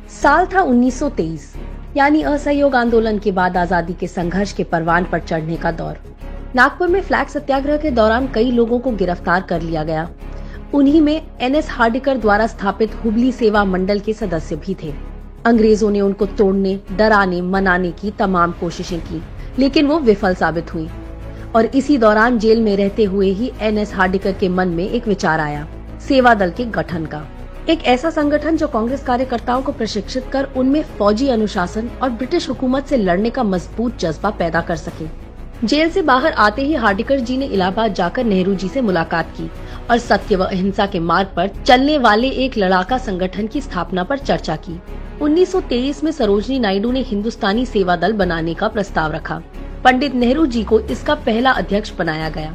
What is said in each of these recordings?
साल था 1923, यानी असहयोग आंदोलन के बाद आजादी के संघर्ष के परवान पर चढ़ने का दौर। नागपुर में फ्लैग सत्याग्रह के दौरान कई लोगों को गिरफ्तार कर लिया गया। उन्हीं में एनएस हार्डिकर द्वारा स्थापित हुबली सेवा मंडल के सदस्य भी थे। अंग्रेजों ने उनको तोड़ने, डराने, मनाने की तमाम कोशिशें की, लेकिन वो विफल साबित हुई। और इसी दौरान जेल में रहते हुए ही एनएस हार्डिकर के मन में एक विचार आया, सेवा दल के गठन का। एक ऐसा संगठन जो कांग्रेस कार्यकर्ताओं को प्रशिक्षित कर उनमें फौजी अनुशासन और ब्रिटिश हुकूमत से लड़ने का मजबूत जज्बा पैदा कर सके। जेल से बाहर आते ही हार्डिकर जी ने इलाहाबाद जाकर नेहरू जी से मुलाकात की और सत्य व अहिंसा के मार्ग पर चलने वाले एक लड़ाका संगठन की स्थापना पर चर्चा की। 1923 में सरोजिनी नायडू ने हिंदुस्तानी सेवा दल बनाने का प्रस्ताव रखा। पंडित नेहरू जी को इसका पहला अध्यक्ष बनाया गया।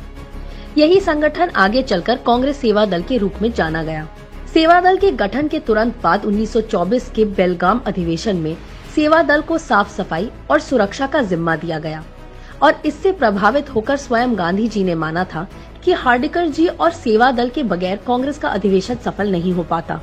यही संगठन आगे चलकर कांग्रेस सेवा दल के रूप में जाना गया। सेवा दल के गठन के तुरंत बाद 1924 के बेलगाम अधिवेशन में सेवा दल को साफ सफाई और सुरक्षा का जिम्मा दिया गया और इससे प्रभावित होकर स्वयं गांधी जी ने माना था कि हार्डिकर जी और सेवा दल के बगैर कांग्रेस का अधिवेशन सफल नहीं हो पाता।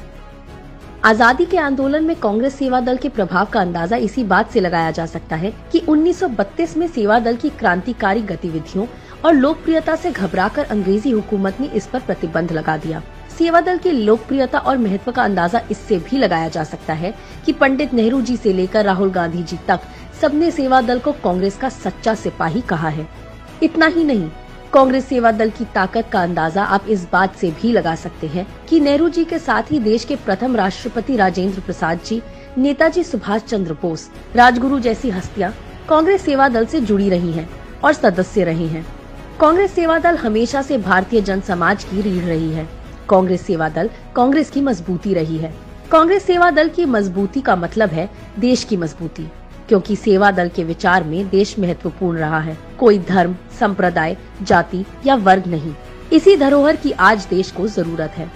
आजादी के आंदोलन में कांग्रेस सेवा दल के प्रभाव का अंदाजा इसी बात से लगाया जा सकता है कि 1932 में सेवा दल की क्रांतिकारी गतिविधियों और लोकप्रियता से घबराकर अंग्रेजी हुकूमत ने इस पर प्रतिबंध लगा दिया। सेवा दल की लोकप्रियता और महत्व का अंदाजा इससे भी लगाया जा सकता है कि पंडित नेहरू जी से लेकर राहुल गांधी जी तक सबने सेवा दल को कांग्रेस का सच्चा सिपाही कहा है। इतना ही नहीं, कांग्रेस सेवा दल की ताकत का अंदाजा आप इस बात से भी लगा सकते हैं कि नेहरू जी के साथ ही देश के प्रथम राष्ट्रपति राजेंद्र प्रसाद जी, नेताजी सुभाष चंद्र बोस, राजगुरु जैसी हस्तियां कांग्रेस सेवा दल से जुड़ी रही हैं और सदस्य रही हैं। कांग्रेस सेवा दल हमेशा से भारतीय जन समाज की रीढ़ रही है। कांग्रेस सेवा दल कांग्रेस की मजबूती रही है। कांग्रेस सेवा दल की मजबूती का मतलब है देश की मजबूती, क्योंकि सेवा दल के विचार में देश महत्वपूर्ण रहा है। कोई धर्म, संप्रदाय, जाति या वर्ग नहीं। इसी धरोहर की आज देश को जरूरत है।